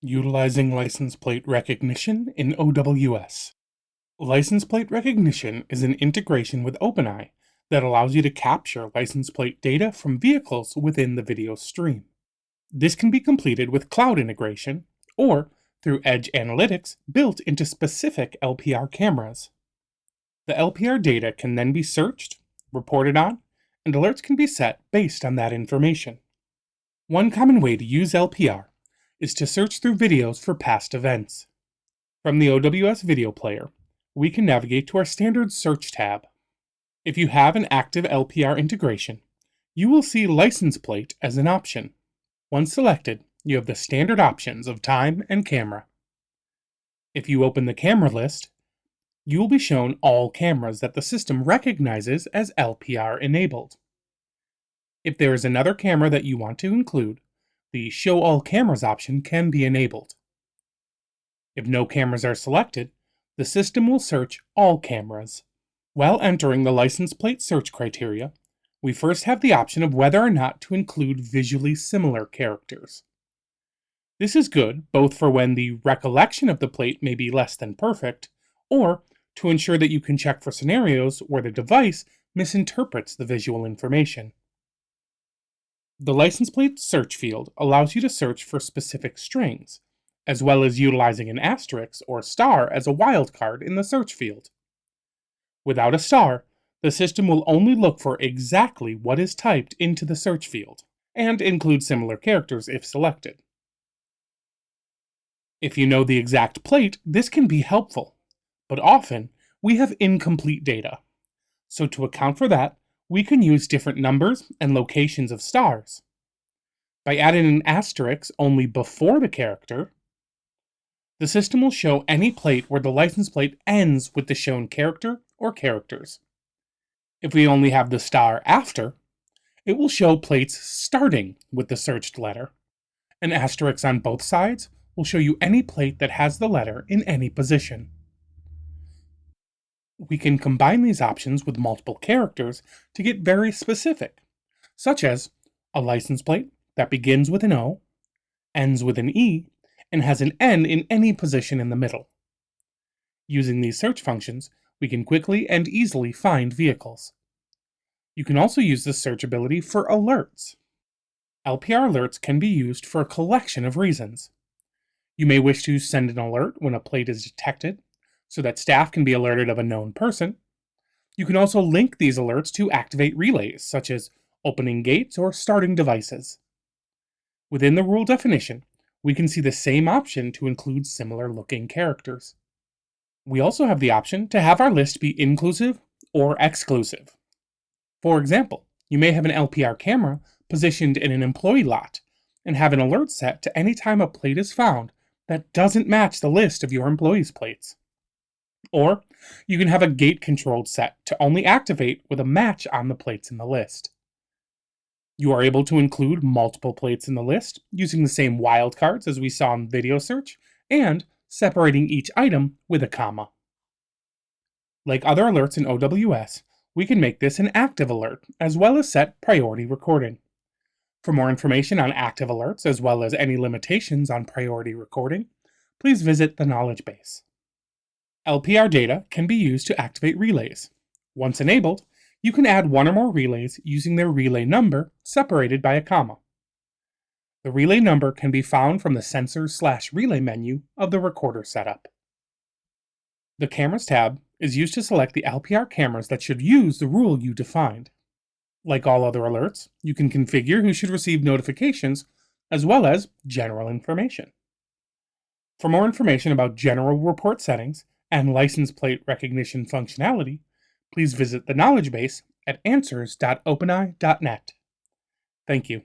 Utilizing license plate recognition in OWS. License plate recognition is an integration with OpenEye that allows you to capture license plate data from vehicles within the video stream. This can be completed with cloud integration or through edge analytics built into specific LPR cameras. The LPR data can then be searched, reported on, and alerts can be set based on that information. One common way to use LPR is to search through videos for past events. From the OWS video player, we can navigate to our standard search tab. If you have an active LPR integration, you will see license plate as an option. Once selected, you have the standard options of time and camera. If you open the camera list, you will be shown all cameras that the system recognizes as LPR enabled. If there is another camera that you want to include, the Show All Cameras option can be enabled. If no cameras are selected, the system will search all cameras. While entering the license plate search criteria, we first have the option of whether or not to include visually similar characters. This is good both for when the recollection of the plate may be less than perfect, or to ensure that you can check for scenarios where the device misinterprets the visual information. The license plate search field allows you to search for specific strings, as well as utilizing an asterisk or star as a wildcard in the search field. Without a star, the system will only look for exactly what is typed into the search field, and include similar characters if selected. If you know the exact plate, this can be helpful, but often we have incomplete data. So to account for that, we can use different numbers and locations of stars. By adding an asterisk only before the character, the system will show any plate where the license plate ends with the shown character or characters. If we only have the star after, it will show plates starting with the searched letter. An asterisk on both sides will show you any plate that has the letter in any position. We can combine these options with multiple characters to get very specific, such as a license plate that begins with an O, ends with an E, and has an N in any position in the middle. Using these search functions, we can quickly and easily find vehicles. You can also use this search ability for alerts. LPR alerts can be used for a collection of reasons. You may wish to send an alert when a plate is detected, so that staff can be alerted of a known person. You can also link these alerts to activate relays, such as opening gates or starting devices. Within the rule definition, we can see the same option to include similar looking characters. We also have the option to have our list be inclusive or exclusive. For example, you may have an LPR camera positioned in an employee lot and have an alert set to any time a plate is found that doesn't match the list of your employees' plates. Or you can have a gate controlled set to only activate with a match on the plates in the list. You are able to include multiple plates in the list using the same wildcards as we saw in video search and separating each item with a comma. Like other alerts in OWS, we can make this an active alert as well as set priority recording. For more information on active alerts as well as any limitations on priority recording, please visit the knowledge base. LPR data can be used to activate relays. Once enabled, you can add one or more relays using their relay number separated by a comma. The relay number can be found from the Sensors/Relay menu of the recorder setup. The Cameras tab is used to select the LPR cameras that should use the rule you defined. Like all other alerts, you can configure who should receive notifications as well as general information. For more information about general report settings and license plate recognition functionality, please visit the knowledge base at answers.openeye.net. Thank you.